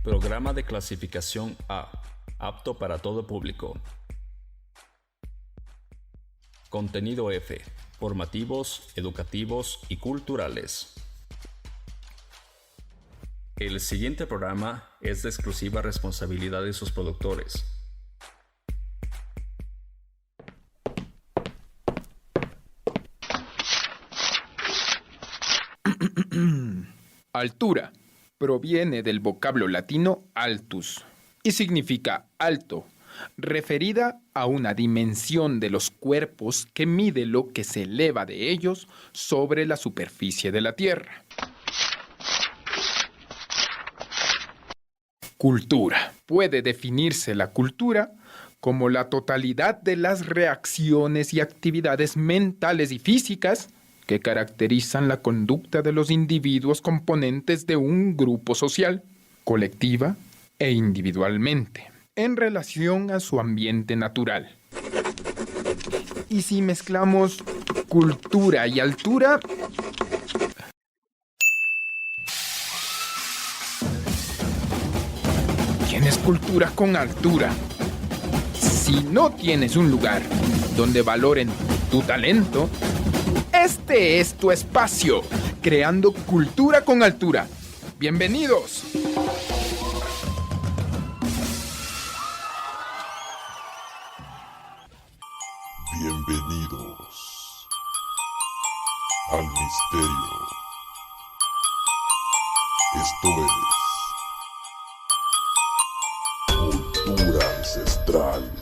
Programa de clasificación A, apto para todo público. Contenido F, formativos, educativos y culturales. El siguiente programa es de exclusiva responsabilidad de sus productores. Altura proviene del vocablo latino altus y significa alto, referida a una dimensión de los cuerpos que mide lo que se eleva de ellos sobre la superficie de la Tierra. Cultura. Puede definirse la cultura como la totalidad de las reacciones y actividades mentales y físicas que caracterizan la conducta de los individuos componentes de un grupo social, colectiva e individualmente, en relación a su ambiente natural. Y si mezclamos cultura y altura, tienes cultura con altura. Si no tienes un lugar donde valoren tu talento, este es tu espacio, creando cultura con altura. ¡Bienvenidos! Bienvenidos al misterio. Esto es cultura ancestral.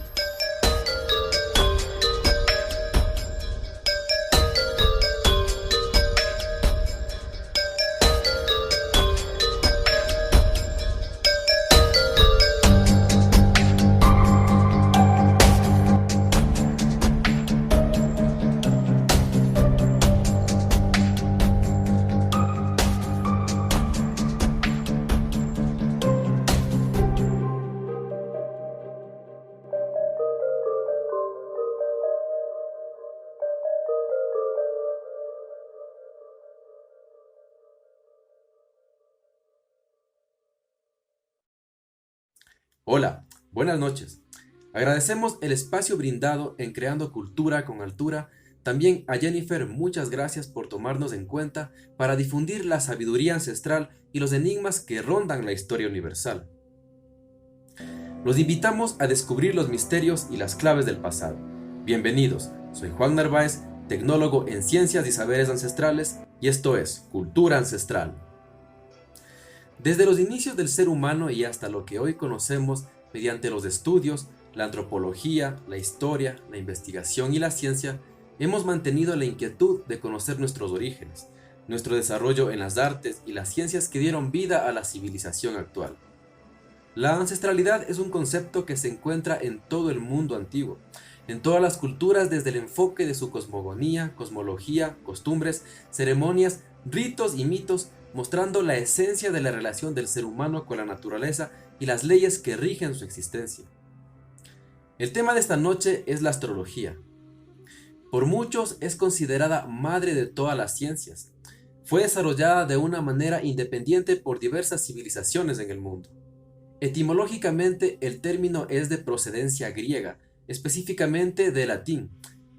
Hola, buenas noches. Agradecemos el espacio brindado en Creando Cultura con Altura. También a Jennifer, muchas gracias por tomarnos en cuenta para difundir la sabiduría ancestral y los enigmas que rondan la historia universal. Los invitamos a descubrir los misterios y las claves del pasado. Bienvenidos, soy Juan Narváez, tecnólogo en Ciencias y Saberes Ancestrales, y esto es Cultura Ancestral. Desde los inicios del ser humano y hasta lo que hoy conocemos mediante los estudios, la antropología, la historia, la investigación y la ciencia, hemos mantenido la inquietud de conocer nuestros orígenes, nuestro desarrollo en las artes y las ciencias que dieron vida a la civilización actual. La ancestralidad es un concepto que se encuentra en todo el mundo antiguo, en todas las culturas, desde el enfoque de su cosmogonía, cosmología, costumbres, ceremonias, ritos y mitos, mostrando la esencia de la relación del ser humano con la naturaleza y las leyes que rigen su existencia. El tema de esta noche es la astrología. Por muchos es considerada madre de todas las ciencias. Fue desarrollada de una manera independiente por diversas civilizaciones en el mundo. Etimológicamente, el término es de procedencia griega, específicamente de latín,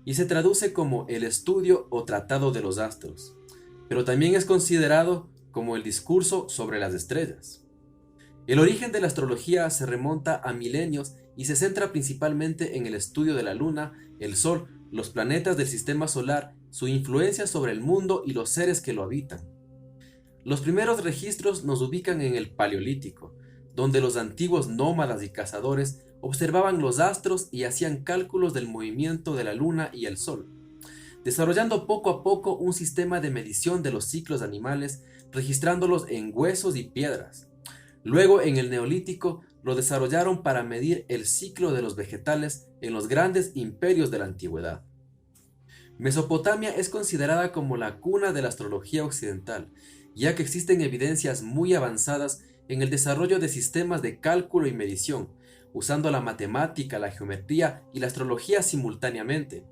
y se traduce como el estudio o tratado de los astros, pero también es considerado como el discurso sobre las estrellas. El origen de la astrología se remonta a milenios y se centra principalmente en el estudio de la luna, el sol, los planetas del sistema solar, su influencia sobre el mundo y los seres que lo habitan. Los primeros registros nos ubican en el Paleolítico, donde los antiguos nómadas y cazadores observaban los astros y hacían cálculos del movimiento de la luna y el sol, desarrollando poco a poco un sistema de medición de los ciclos animales, registrándolos en huesos y piedras. Luego, en el Neolítico, lo desarrollaron para medir el ciclo de los vegetales en los grandes imperios de la antigüedad. Mesopotamia es considerada como la cuna de la astrología occidental, ya que existen evidencias muy avanzadas en el desarrollo de sistemas de cálculo y medición, usando la matemática, la geometría y la astrología simultáneamente.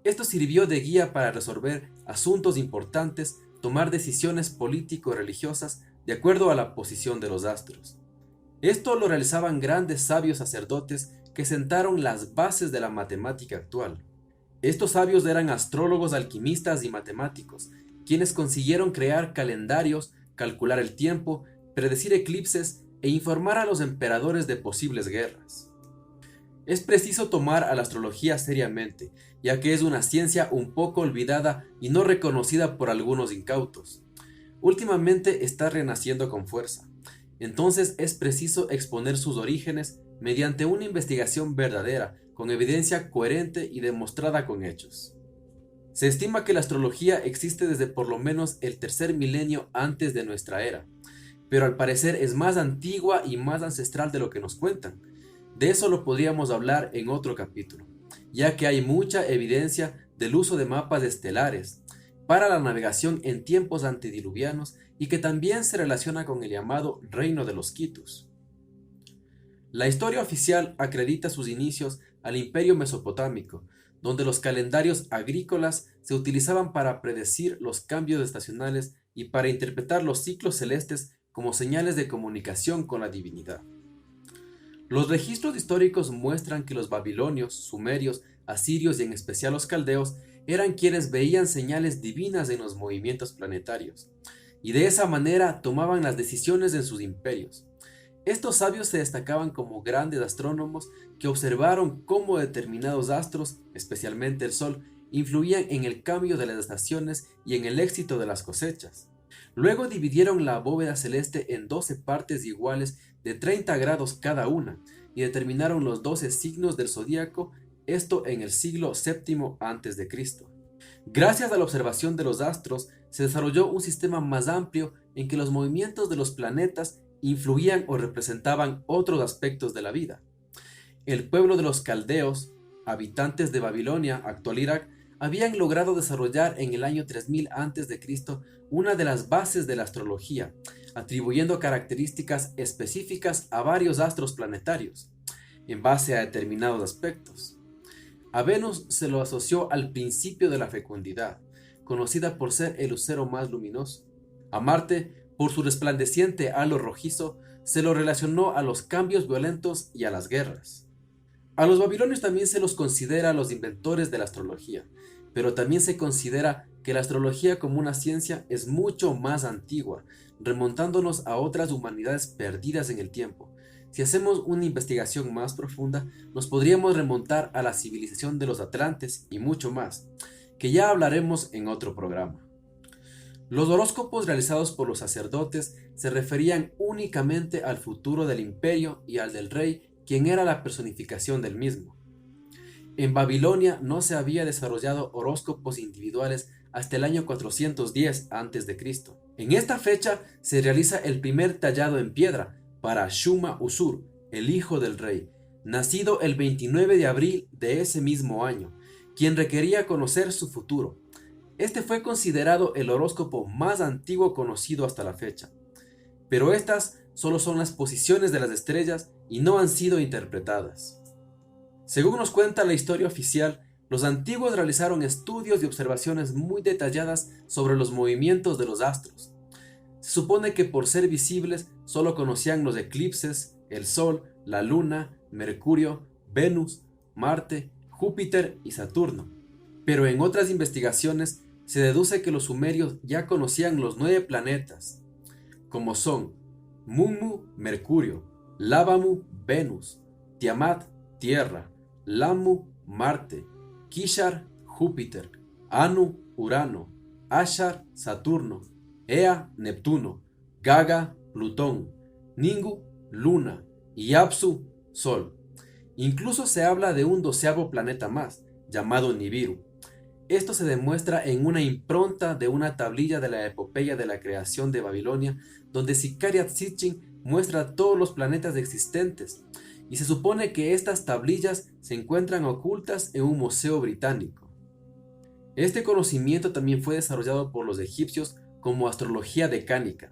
Esto sirvió de guía para resolver asuntos importantes, tomar decisiones político-religiosas de acuerdo a la posición de los astros. Esto lo realizaban grandes sabios sacerdotes que sentaron las bases de la matemática actual. Estos sabios eran astrólogos, alquimistas y matemáticos, quienes consiguieron crear calendarios, calcular el tiempo, predecir eclipses e informar a los emperadores de posibles guerras. Es preciso tomar a la astrología seriamente, ya que es una ciencia un poco olvidada y no reconocida por algunos incautos. Últimamente está renaciendo con fuerza, entonces es preciso exponer sus orígenes mediante una investigación verdadera, con evidencia coherente y demostrada con hechos. Se estima que la astrología existe desde por lo menos el tercer milenio antes de nuestra era, pero al parecer es más antigua y más ancestral de lo que nos cuentan. De eso lo podríamos hablar en otro capítulo, ya que hay mucha evidencia del uso de mapas estelares para la navegación en tiempos antediluvianos y que también se relaciona con el llamado Reino de los Quitus. La historia oficial acredita sus inicios al Imperio Mesopotámico, donde los calendarios agrícolas se utilizaban para predecir los cambios estacionales y para interpretar los ciclos celestes como señales de comunicación con la divinidad. Los registros históricos muestran que los babilonios, sumerios, asirios y en especial los caldeos eran quienes veían señales divinas en los movimientos planetarios, y de esa manera tomaban las decisiones en sus imperios. Estos sabios se destacaban como grandes astrónomos que observaron cómo determinados astros, especialmente el Sol, influían en el cambio de las estaciones y en el éxito de las cosechas. Luego dividieron la bóveda celeste en 12 partes iguales de 30 grados cada una y determinaron los 12 signos del zodíaco, esto en el siglo VII a.C. Gracias a la observación de los astros, se desarrolló un sistema más amplio en que los movimientos de los planetas influían o representaban otros aspectos de la vida. El pueblo de los caldeos, habitantes de Babilonia, actual Irak, habían logrado desarrollar en el año 3000 a.C. una de las bases de la astrología, atribuyendo características específicas a varios astros planetarios, en base a determinados aspectos. A Venus se lo asoció al principio de la fecundidad, conocida por ser el lucero más luminoso. A Marte, por su resplandeciente halo rojizo, se lo relacionó a los cambios violentos y a las guerras. A los babilonios también se los considera los inventores de la astrología, pero también se considera que la astrología como una ciencia es mucho más antigua, remontándonos a otras humanidades perdidas en el tiempo. Si hacemos una investigación más profunda, nos podríamos remontar a la civilización de los atlantes y mucho más, que ya hablaremos en otro programa. Los horóscopos realizados por los sacerdotes se referían únicamente al futuro del imperio y al del rey, quien era la personificación del mismo. En Babilonia no se había desarrollado horóscopos individuales hasta el año 410 a.C. En esta fecha se realiza el primer tallado en piedra para Shuma-Usur, el hijo del rey, nacido el 29 de abril de ese mismo año, quien requería conocer su futuro. Este fue considerado el horóscopo más antiguo conocido hasta la fecha, pero estas solo son las posiciones de las estrellas y no han sido interpretadas. Según nos cuenta la historia oficial, los antiguos realizaron estudios y observaciones muy detalladas sobre los movimientos de los astros. Se supone que por ser visibles solo conocían los eclipses, el Sol, la Luna, Mercurio, Venus, Marte, Júpiter y Saturno. Pero en otras investigaciones se deduce que los sumerios ya conocían los 9 planetas, como son Mummu, Mercurio, Labamu, Venus, Tiamat, Tierra, Lamu, Marte, Kishar, Júpiter, Anu, Urano, Ashar, Saturno, Ea, Neptuno, Gaga, Plutón, Ningu, Luna y Apsu, Sol. Incluso se habla de un 12º planeta más, llamado Nibiru. Esto se demuestra en una impronta de una tablilla de la epopeya de la creación de Babilonia, donde Sicariat Sitchin muestra todos los planetas existentes, y se supone que estas tablillas se encuentran ocultas en un museo británico. Este conocimiento también fue desarrollado por los egipcios como astrología decánica.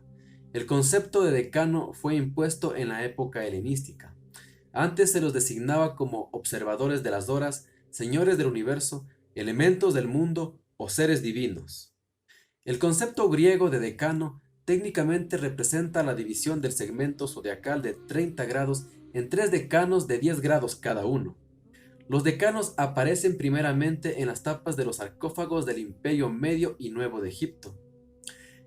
El concepto de decano fue impuesto en la época helenística. Antes se los designaba como observadores de las horas, señores del universo, elementos del mundo o seres divinos. El concepto griego de decano técnicamente representa la división del segmento zodiacal de 30 grados en 3 decanos de 10 grados cada uno. Los decanos aparecen primeramente en las tapas de los sarcófagos del Imperio Medio y Nuevo de Egipto.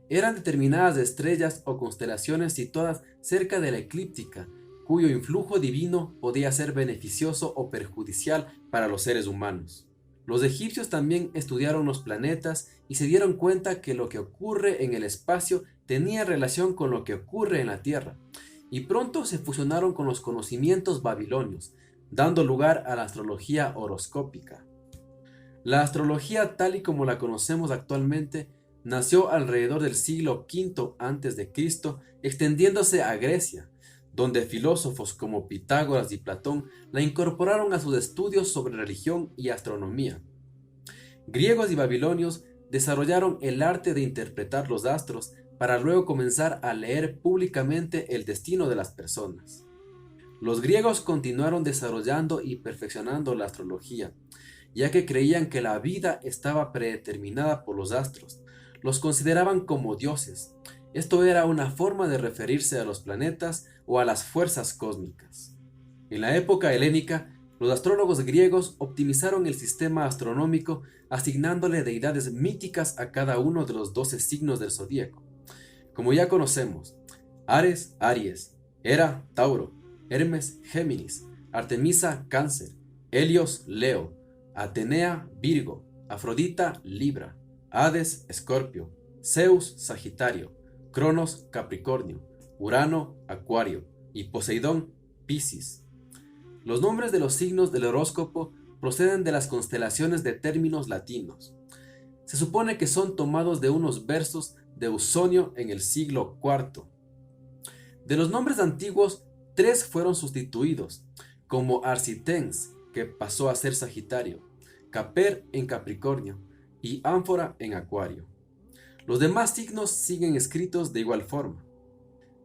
Eran determinadas estrellas o constelaciones situadas cerca de la eclíptica, cuyo influjo divino podía ser beneficioso o perjudicial para los seres humanos. Los egipcios también estudiaron los planetas y se dieron cuenta que lo que ocurre en el espacio tenía relación con lo que ocurre en la Tierra, y pronto se fusionaron con los conocimientos babilonios, dando lugar a la astrología horoscópica. La astrología tal y como la conocemos actualmente nació alrededor del siglo V a.C., extendiéndose a Grecia, donde filósofos como Pitágoras y Platón la incorporaron a sus estudios sobre religión y astronomía. Griegos y babilonios desarrollaron el arte de interpretar los astros para luego comenzar a leer públicamente el destino de las personas. Los griegos continuaron desarrollando y perfeccionando la astrología, ya que creían que la vida estaba predeterminada por los astros. Los consideraban como dioses. Esto era una forma de referirse a los planetas o a las fuerzas cósmicas. En la época helénica, los astrólogos griegos optimizaron el sistema astronómico asignándole deidades míticas a cada uno de los 12 signos del zodíaco. Como ya conocemos, Ares, Aries, Hera, Tauro, Hermes, Géminis, Artemisa, Cáncer, Helios, Leo, Atenea, Virgo, Afrodita, Libra, Hades, Escorpio, Zeus, Sagitario, Cronos, Capricornio, Urano, Acuario y Poseidón, Piscis. Los nombres de los signos del horóscopo proceden de las constelaciones de términos latinos. Se supone que son tomados de unos versos de Ausonio en el siglo IV. De los nombres antiguos, 3 fueron sustituidos, como Arcitens, que pasó a ser Sagitario, Caper en Capricornio y Ánfora en Acuario. Los demás signos siguen escritos de igual forma.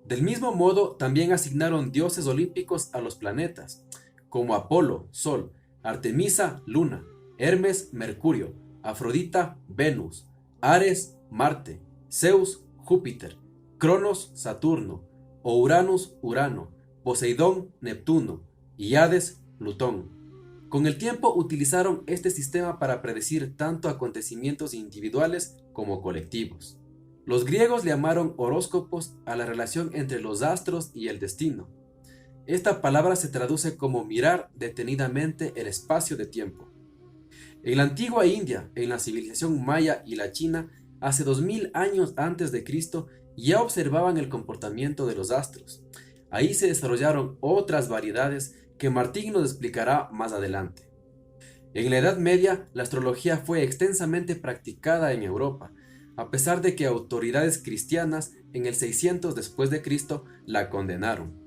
Del mismo modo, también asignaron dioses olímpicos a los planetas, como Apolo, Sol, Artemisa, Luna, Hermes, Mercurio, Afrodita, Venus, Ares, Marte, Zeus, Júpiter, Cronos, Saturno, o Uranus, Urano, Poseidón, Neptuno y Hades, Plutón. Con el tiempo utilizaron este sistema para predecir tanto acontecimientos individuales como colectivos. Los griegos le llamaron horóscopos a la relación entre los astros y el destino. Esta palabra se traduce como mirar detenidamente el espacio de tiempo. En la antigua India, en la civilización maya y la China, hace 2000 años antes de Cristo, ya observaban el comportamiento de los astros. Ahí se desarrollaron otras variedades que Martín nos explicará más adelante. En la Edad Media, la astrología fue extensamente practicada en Europa, a pesar de que autoridades cristianas en el 600 después de Cristo la condenaron.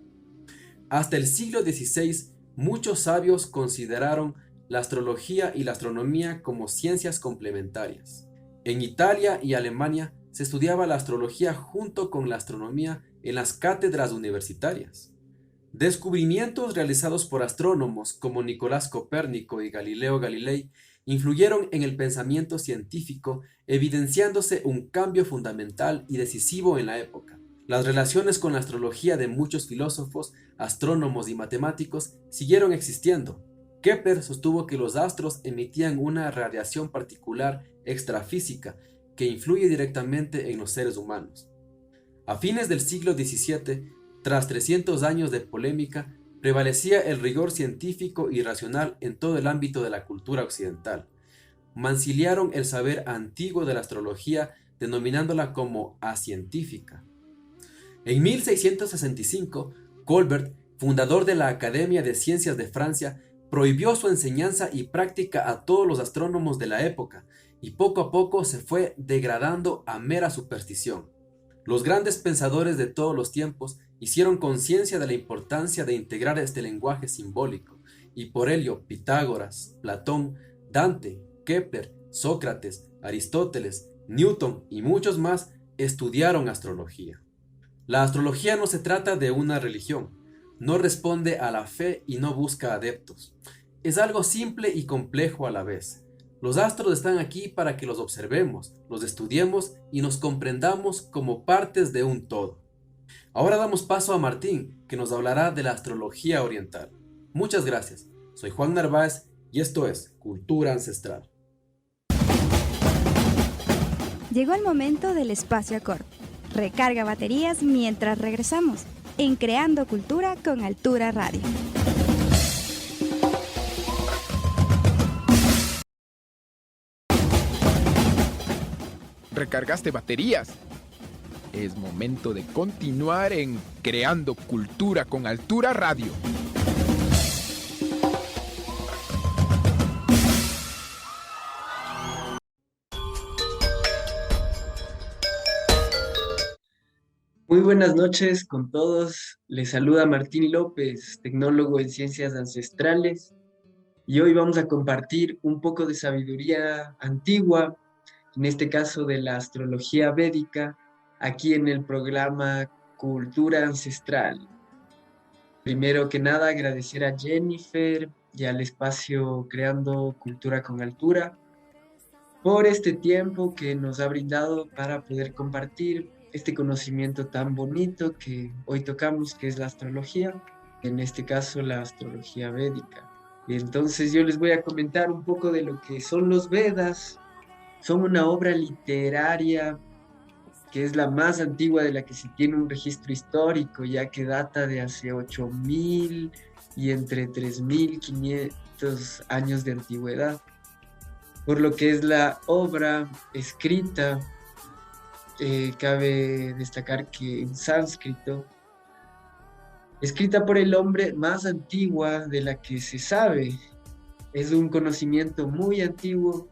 Hasta el siglo XVI, muchos sabios consideraron la astrología y la astronomía como ciencias complementarias. En Italia y Alemania se estudiaba la astrología junto con la astronomía en las cátedras universitarias. Descubrimientos realizados por astrónomos como Nicolás Copérnico y Galileo Galilei influyeron en el pensamiento científico, evidenciándose un cambio fundamental y decisivo en la época. Las relaciones con la astrología de muchos filósofos, astrónomos y matemáticos siguieron existiendo. Kepler sostuvo que los astros emitían una radiación particular extrafísica que influye directamente en los seres humanos. A fines del siglo XVII, tras 300 años de polémica, prevalecía el rigor científico y racional en todo el ámbito de la cultura occidental. Manciliaron el saber antiguo de la astrología, denominándola como acientífica. En 1665, Colbert, fundador de la Academia de Ciencias de Francia, prohibió su enseñanza y práctica a todos los astrónomos de la época, y poco a poco se fue degradando a mera superstición. Los grandes pensadores de todos los tiempos hicieron conciencia de la importancia de integrar este lenguaje simbólico, y por ello Pitágoras, Platón, Dante, Kepler, Sócrates, Aristóteles, Newton y muchos más estudiaron astrología. La astrología no se trata de una religión, no responde a la fe y no busca adeptos. Es algo simple y complejo a la vez. Los astros están aquí para que los observemos, los estudiemos y nos comprendamos como partes de un todo. Ahora damos paso a Martín, que nos hablará de la astrología oriental. Muchas gracias. Soy Juan Narváez y esto es Cultura Ancestral. Llegó el momento del espacio acorde. Recarga baterías mientras regresamos en Creando Cultura con Altura Radio. ¿Recargaste baterías? Es momento de continuar en Creando Cultura con Altura Radio. Muy buenas noches con todos. Les saluda Martín López, tecnólogo en ciencias ancestrales, y hoy vamos a compartir un poco de sabiduría antigua, en este caso de la astrología védica, aquí en el programa Cultura Ancestral. Primero que nada, agradecer a Jennifer y al espacio Creando Cultura con Altura por este tiempo que nos ha brindado para poder compartir este conocimiento tan bonito que hoy tocamos, que es la astrología, en este caso la astrología védica. Y entonces yo les voy a comentar un poco de lo que son los Vedas. Son una obra literaria que es la más antigua de la que se tiene un registro histórico, ya que data de hace 8.000 y entre 3.500 años de antigüedad. Por lo que es la obra escrita, cabe destacar que en sánscrito, escrita por el hombre más antigua de la que se sabe. Es un conocimiento muy antiguo,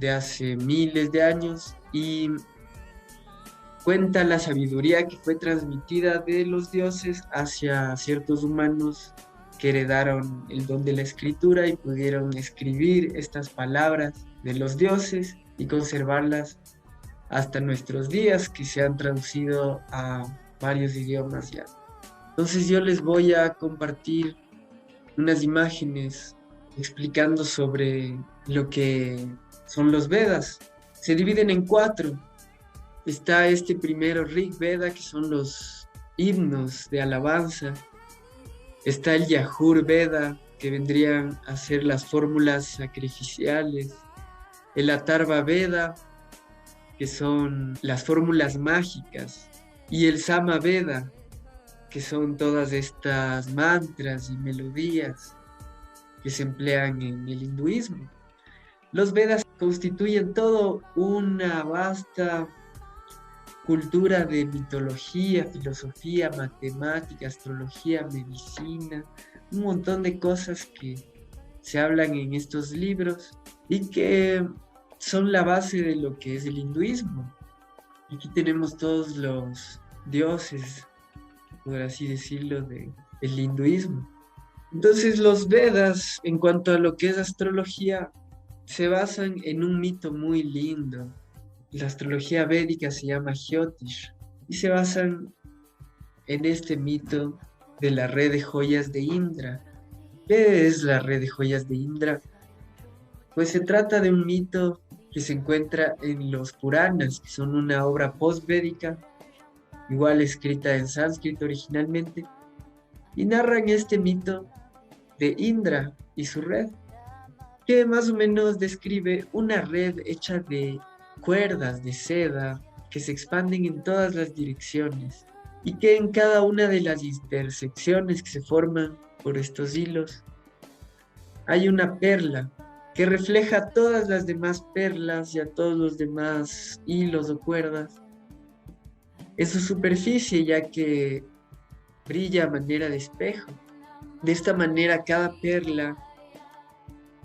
de hace miles de años, y cuenta la sabiduría que fue transmitida de los dioses hacia ciertos humanos que heredaron el don de la escritura y pudieron escribir estas palabras de los dioses y conservarlas hasta nuestros días, que se han traducido a varios idiomas ya. Entonces yo les voy a compartir unas imágenes explicando sobre lo que son los Vedas. Se dividen en 4. Está este primero, Rig Veda, que son los himnos de alabanza. Está el Yajur Veda, que vendrían a ser las fórmulas sacrificiales. El Atharva Veda, que son las fórmulas mágicas, y el Sama Veda, que son todas estas mantras y melodías que se emplean en el hinduismo. Los Vedas constituyen todo una vasta cultura de mitología, filosofía, matemática, astrología, medicina, un montón de cosas que se hablan en estos libros y que son la base de lo que es el hinduismo. Aquí tenemos todos los dioses, por así decirlo, del hinduismo. Entonces los Vedas, en cuanto a lo que es astrología, se basan en un mito muy lindo. La astrología védica se llama Jyotish y se basan en este mito de la red de joyas de Indra. ¿Qué es la red de joyas de Indra? Pues se trata de un mito que se encuentra en los Puranas, que son una obra post-védica, igual escrita en sánscrito originalmente, y narran este mito de Indra y su red, que más o menos describe una red hecha de cuerdas de seda que se expanden en todas las direcciones y que en cada una de las intersecciones que se forman por estos hilos hay una perla que refleja a todas las demás perlas y a todos los demás hilos o cuerdas en su superficie, ya que brilla a manera de espejo. De esta manera cada perla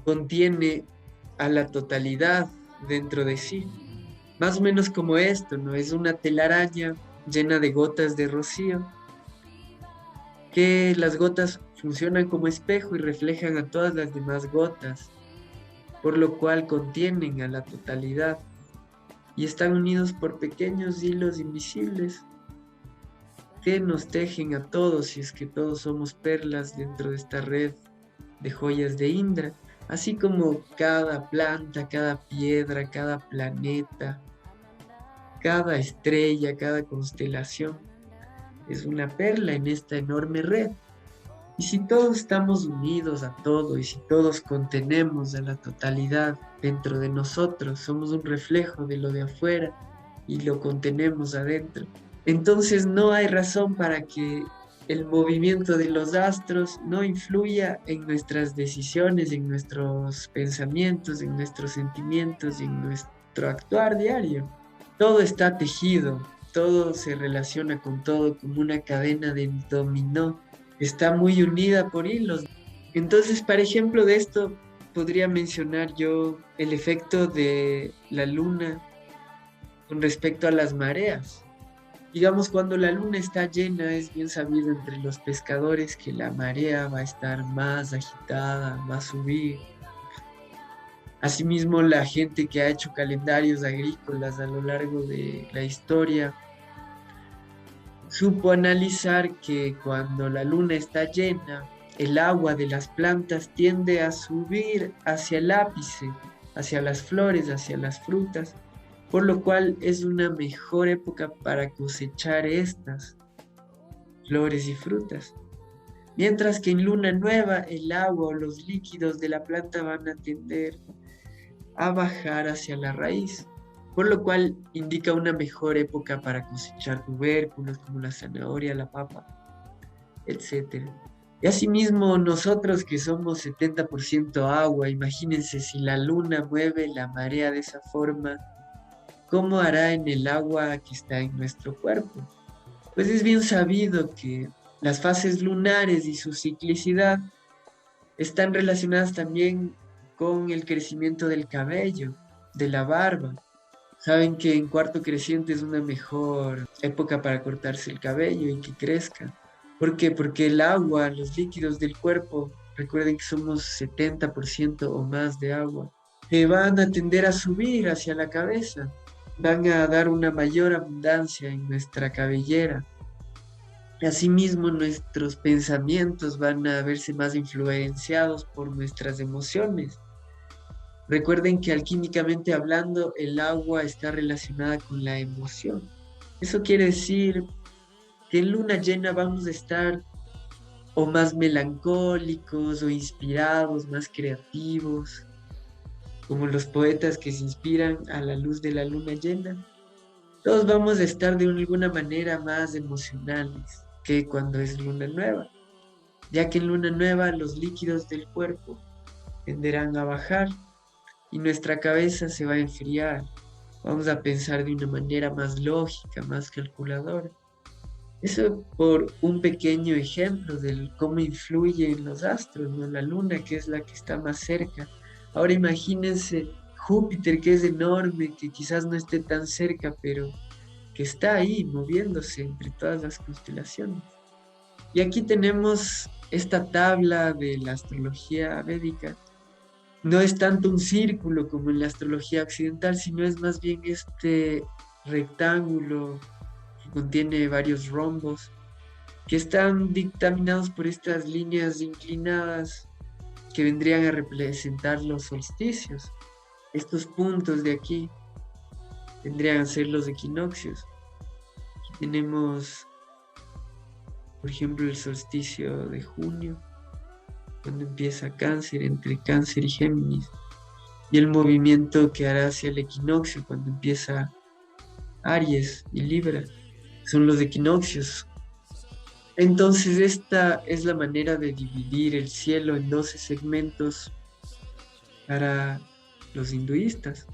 contiene a la totalidad dentro de sí. Más o menos como esto, ¿no? Es una telaraña llena de gotas de rocío, que las gotas funcionan como espejo y reflejan a todas las demás gotas, por lo cual contienen a la totalidad y están unidos por pequeños hilos invisibles que nos tejen a todos, si es que todos somos perlas dentro de esta red de joyas de Indra. así como cada planta, cada piedra, cada planeta, cada estrella, cada constelación es una perla en esta enorme red. Y si todos estamos unidos a todo y si todos contenemos a la totalidad dentro de nosotros, somos un reflejo de lo de afuera y lo contenemos adentro, entonces no hay razón para que el movimiento de los astros no influya en nuestras decisiones, en nuestros pensamientos, en nuestros sentimientos y en nuestro actuar diario. Todo está tejido, todo se relaciona con todo como una cadena de dominó. Está muy unida por hilos. Entonces, por ejemplo, de esto podría mencionar yo el efecto de la luna con respecto a las mareas. Digamos, cuando la luna está llena, es bien sabido entre los pescadores que la marea va a estar más agitada, va a subir. Asimismo, la gente que ha hecho calendarios agrícolas a lo largo de la historia supo analizar que cuando la luna está llena, el agua de las plantas tiende a subir hacia el ápice, hacia las flores, hacia las frutas, por lo cual es una mejor época para cosechar estas flores y frutas. Mientras que en luna nueva el agua o los líquidos de la planta van a tender a bajar hacia la raíz, por lo cual indica una mejor época para cosechar tubérculos como la zanahoria, la papa, etc. Y asimismo nosotros que somos 70% agua, imagínense si la luna mueve la marea de esa forma, ¿cómo hará en el agua que está en nuestro cuerpo? Pues es bien sabido que las fases lunares y su ciclicidad están relacionadas también con el crecimiento del cabello, de la barba. Saben que en cuarto creciente es una mejor época para cortarse el cabello y que crezca. ¿Por qué? Porque el agua, los líquidos del cuerpo, recuerden que somos 70% o más de agua, que van a tender a subir hacia la cabeza, van a dar una mayor abundancia en nuestra cabellera. Asimismo, nuestros pensamientos van a verse más influenciados por nuestras emociones. Recuerden que alquímicamente hablando, el agua está relacionada con la emoción. Eso quiere decir que en luna llena vamos a estar o más melancólicos o inspirados, más creativos, como los poetas que se inspiran a la luz de la luna llena. Todos vamos a estar de alguna manera más emocionales que cuando es luna nueva, ya que en luna nueva los líquidos del cuerpo tenderán a bajar y nuestra cabeza se va a enfriar. Vamos a pensar de una manera más lógica, más calculadora. Eso por un pequeño ejemplo de cómo influye en los astros, ¿no? La luna, que es la que está más cerca. Ahora imagínense Júpiter, que es enorme, que quizás no esté tan cerca, pero que está ahí moviéndose entre todas las constelaciones. Y aquí tenemos esta tabla de la astrología védica. No es tanto un círculo como en la astrología occidental, sino es más bien este rectángulo que contiene varios rombos que están dictaminados por estas líneas inclinadas que vendrían a representar los solsticios. Estos puntos de aquí vendrían a ser los equinoccios. Aquí tenemos, por ejemplo, el solsticio de junio, cuando empieza Cáncer, entre Cáncer y Géminis, y el movimiento que hará hacia el equinoccio cuando empieza Aries y Libra. Son los equinoccios. Entonces esta es la manera de dividir el cielo en 12 segmentos para los hinduistas.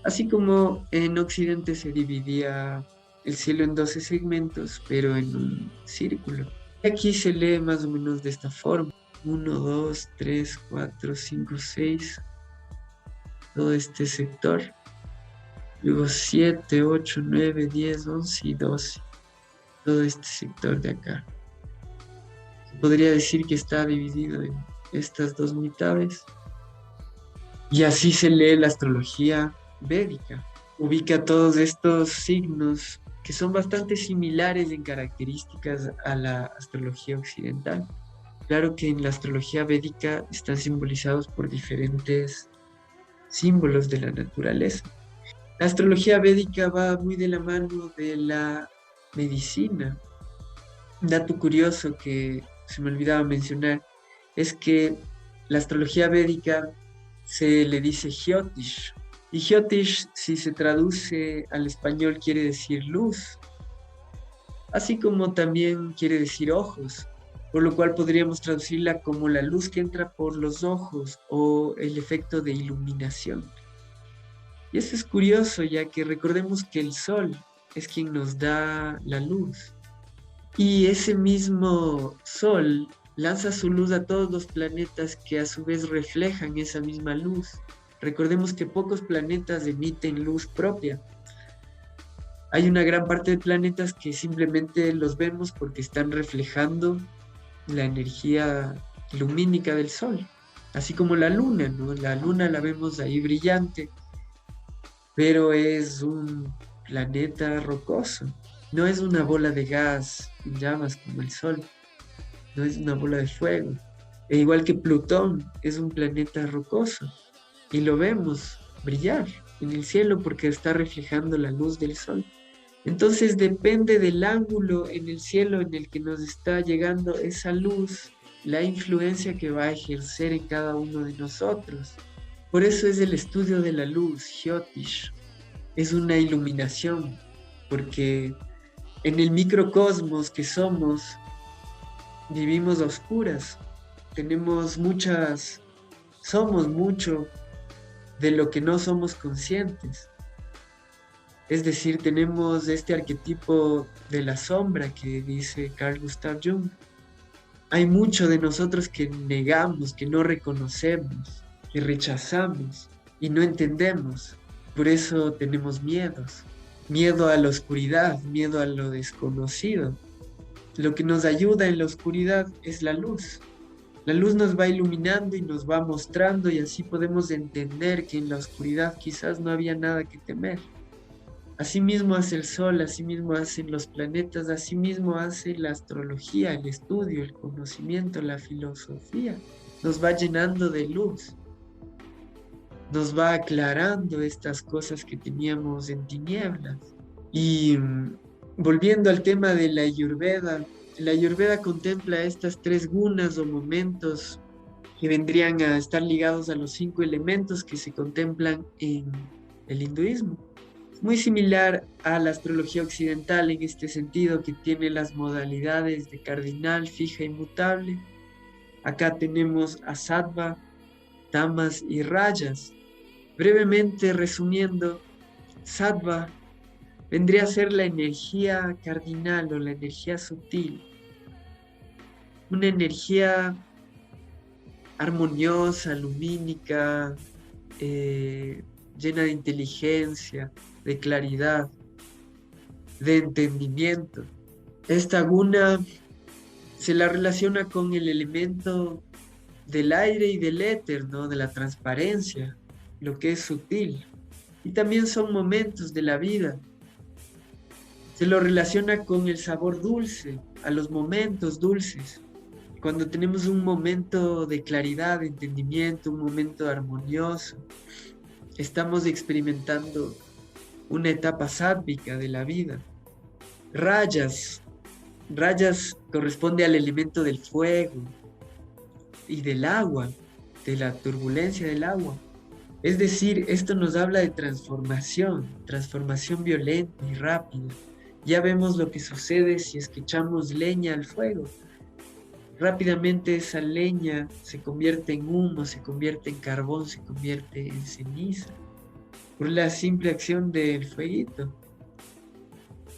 Así como en Occidente se dividía el cielo en 12 segmentos, pero en un círculo. Aquí se lee más o menos de esta forma. 1, 2, 3, 4, 5, 6. Todo este sector. Luego 7, 8, 9, 10, 11 y 12. Todo este sector de acá. Podría decir que está dividido en estas dos mitades. Y así se lee la astrología védica. Ubica todos estos signos que son bastante similares en características a la astrología occidental. Claro que en la astrología védica están simbolizados por diferentes símbolos de la naturaleza. La astrología védica va muy de la mano de la medicina. Un dato curioso que se me olvidaba mencionar es que la astrología védica se le dice Jyotish. Y Jyotish, si se traduce al español, quiere decir luz, así como también quiere decir ojos, por lo cual podríamos traducirla como la luz que entra por los ojos o el efecto de iluminación. Y eso es curioso, ya que recordemos que el sol es quien nos da la luz. Y ese mismo sol lanza su luz a todos los planetas que a su vez reflejan esa misma luz. Recordemos que pocos planetas emiten luz propia. Hay una gran parte de planetas que simplemente los vemos porque están reflejando la energía lumínica del sol. Así como la luna, ¿no? La luna la vemos ahí brillante, pero es un planeta rocoso. No es una bola de gas en llamas como el sol. No es una bola de fuego. E igual que Plutón, es un planeta rocoso. Y lo vemos brillar en el cielo porque está reflejando la luz del sol. Entonces depende del ángulo en el cielo en el que nos está llegando esa luz, la influencia que va a ejercer en cada uno de nosotros. Por eso es el estudio de la luz, Jyotish. Es una iluminación, porque en el microcosmos que somos, vivimos a oscuras. Somos mucho de lo que no somos conscientes. Es decir, tenemos este arquetipo de la sombra que dice Carl Gustav Jung. Hay mucho de nosotros que negamos, que no reconocemos, que rechazamos y no entendemos. Por eso tenemos miedos. Miedo a la oscuridad, miedo a lo desconocido. Lo que nos ayuda en la oscuridad es la luz. La luz nos va iluminando y nos va mostrando, y así podemos entender que en la oscuridad quizás no había nada que temer. Asimismo hace el sol, asimismo hacen los planetas, asimismo hace la astrología, el estudio, el conocimiento, la filosofía. Nos va llenando de luz. Nos va aclarando estas cosas que teníamos en tinieblas. Y volviendo al tema de la Ayurveda contempla estas 3 gunas o momentos que vendrían a estar ligados a los 5 elementos que se contemplan en el hinduismo. Muy similar a la astrología occidental en este sentido, que tiene las modalidades de cardinal, fija y mutable. Acá tenemos a sattva, tamas y rayas. Brevemente resumiendo, sattva vendría a ser la energía cardinal o la energía sutil. Una energía armoniosa, lumínica, llena de inteligencia, de claridad, de entendimiento. Esta guna se la relaciona con el elemento del aire y del éter, ¿no? De la transparencia, lo que es sutil. Y también son momentos de la vida. Se lo relaciona con el sabor dulce, a los momentos dulces. Cuando tenemos un momento de claridad, de entendimiento, un momento armonioso, estamos experimentando una etapa sádvica de la vida. Rayas corresponde al elemento del fuego y del agua, de la turbulencia del agua. Es decir, esto nos habla de transformación violenta y rápida. Ya vemos lo que sucede si es que echamos leña al fuego. Rápidamente esa leña se convierte en humo, se convierte en carbón, se convierte en ceniza, por la simple acción del fueguito.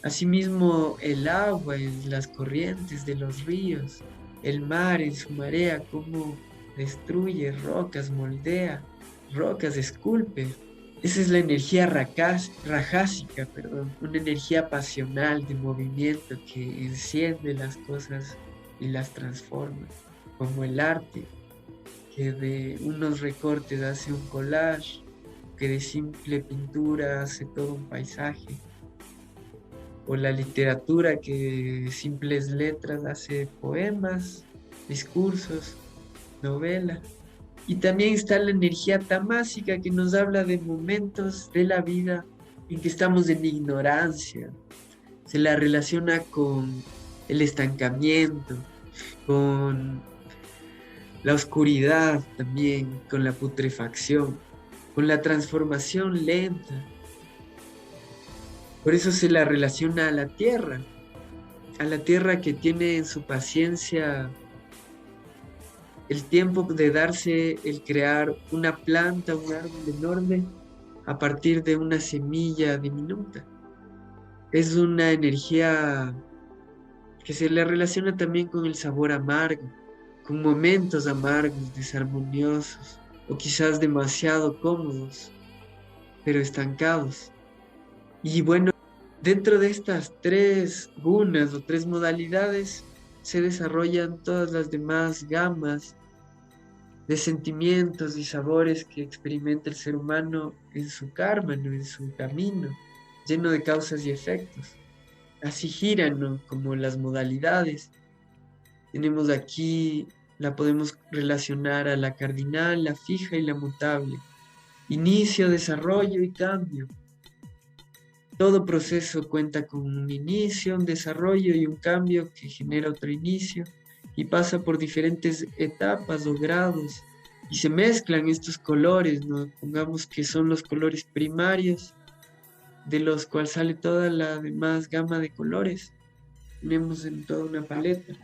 Asimismo, el agua en las corrientes de los ríos, el mar en su marea, cómo destruye rocas, moldea rocas, esculpe. Esa es la energía rajásica, una energía pasional de movimiento que enciende las cosas y las transforma, como el arte, que de unos recortes hace un collage, que de simple pintura hace todo un paisaje, o la literatura que de simples letras hace poemas, discursos, novela. Y también está la energía tamásica que nos habla de momentos de la vida en que estamos en ignorancia. Se la relaciona con el estancamiento, con la oscuridad también, con la putrefacción, con la transformación lenta. Por eso se la relaciona a la tierra que tiene en su paciencia el tiempo de darse el crear una planta, un árbol enorme a partir de una semilla diminuta. Es una energía que se le relaciona también con el sabor amargo, con momentos amargos, desarmoniosos o quizás demasiado cómodos, pero estancados. Y bueno, dentro de estas 3 gunas o 3 modalidades se desarrollan todas las demás gamas de sentimientos y sabores que experimenta el ser humano en su karma, ¿no? En su camino, lleno de causas y efectos. Así giran, ¿no? Como las modalidades. Tenemos aquí, la podemos relacionar a la cardinal, la fija y la mutable. Inicio, desarrollo y cambio. Todo proceso cuenta con un inicio, un desarrollo y un cambio que genera otro inicio y pasa por diferentes etapas o grados y se mezclan estos colores, ¿no? Pongamos que son los colores primarios, de los cuales sale toda la demás gama de colores. Tenemos en toda una paleta,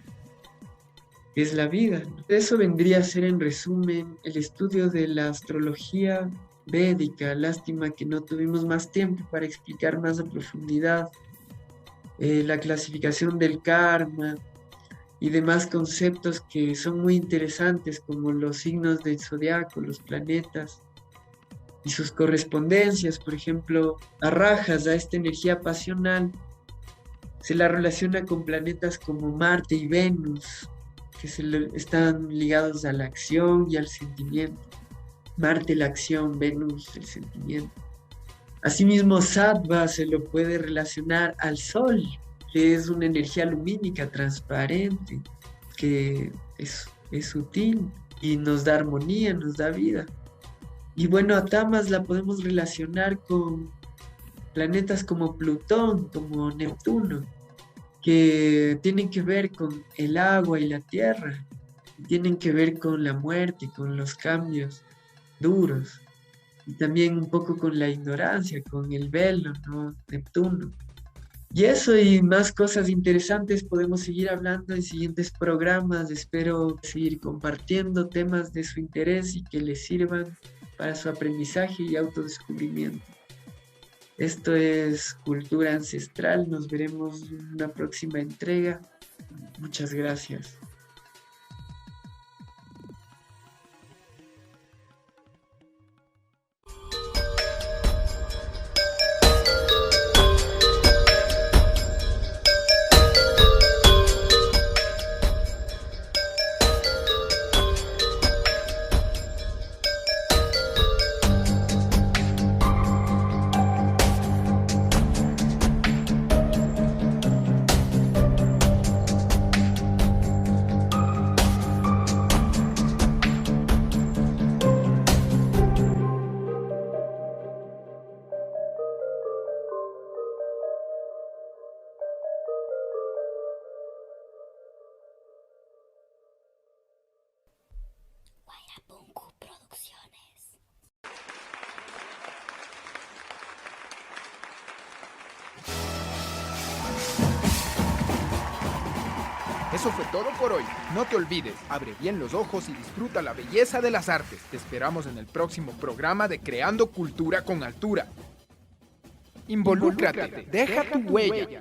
que es la vida, ¿no? Eso vendría a ser en resumen el estudio de la astrología védica. Lástima que no tuvimos más tiempo para explicar más a profundidad la clasificación del karma y demás conceptos que son muy interesantes, como los signos del zodiaco, los planetas y sus correspondencias. Por ejemplo, a Rajas, a esta energía pasional, se la relaciona con planetas como Marte y Venus, que están ligados a la acción y al sentimiento. Marte, la acción; Venus, el sentimiento. Asimismo, Sattva se lo puede relacionar al Sol, que es una energía lumínica, transparente, que es sutil y nos da armonía, nos da vida. Y bueno, a Tamas la podemos relacionar con planetas como Plutón, como Neptuno, que tienen que ver con el agua y la tierra, tienen que ver con la muerte, con los cambios duros, y también un poco con la ignorancia, con el velo, ¿no? Neptuno. Y eso y más cosas interesantes podemos seguir hablando en siguientes programas. Espero seguir compartiendo temas de su interés y que les sirvan para su aprendizaje y autodescubrimiento. Esto es Cultura Ancestral. Nos veremos en una próxima entrega. Muchas gracias. Eso fue todo por hoy. No te olvides, abre bien los ojos y disfruta la belleza de las artes. Te esperamos en el próximo programa de Creando Cultura con Altura. Involúcrate, deja tu huella.